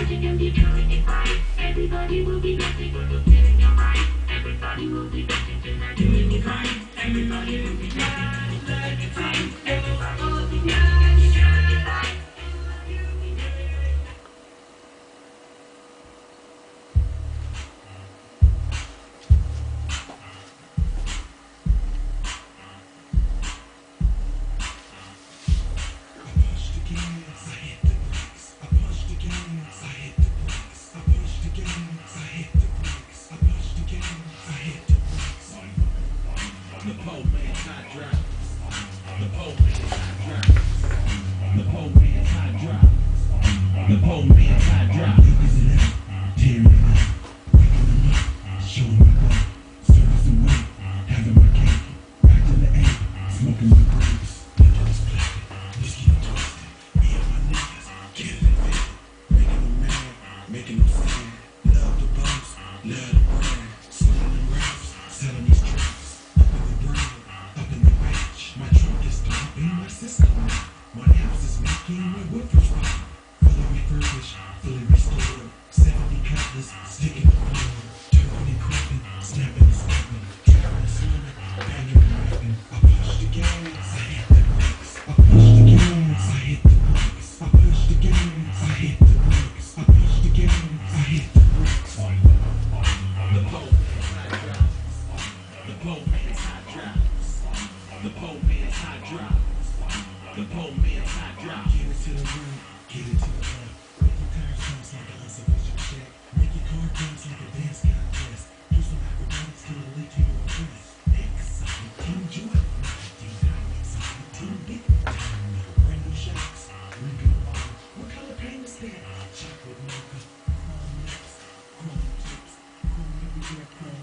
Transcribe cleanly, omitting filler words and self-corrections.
charging and be doing it right. Everybody will be dancing when we're feeling alright. Everybody will be dancing till they're doing it right. Everybody will be dancing like a tango. Everybody will be dancing, doing it right. The poor man's hot drop. The poor man's hot drop. The poor man's hot drop. The poor man's hot drop. Niggas it out, tearing them out, waking them up, showing my body, serving some weight, having my cake, back to the A, smoking my grapes, liquor is black, whiskey twisted, me and my niggas, get it invented, making them mad, making them sad, love the bumps, love the brand, slinging them raps, selling these tracks. Up in the ranch, my trunk is thumping, my system. My house is making, my woofers rock. Fully refurbished, fully restored. 70 cutlass, sticking the floor. Turning and creeping, snapping and snapping. Trapping and swimming, banging and rapping. I push the gas, I hit the brakes. I push the gas, I hit the brakes. I push the gas, I hit the brakes. I push the gas, I hit the brakes. The poor man's hot drop. The poor man's hot drop. The poor man's hot drop. The poor man's hot drop. Get it to the right, get it to the left. Make your tires bounce like an unsolicited check. Make your car bounce like a dance contest. Do some acrobatics till it lead to your address. Exciting, Team Joy. Team Diamonds, Team Big Time. Brand new shocks, rebuild ball. What color paint is that? Chocolate mocha, chrome lips, chrome tips, chrome everywhere, chrome.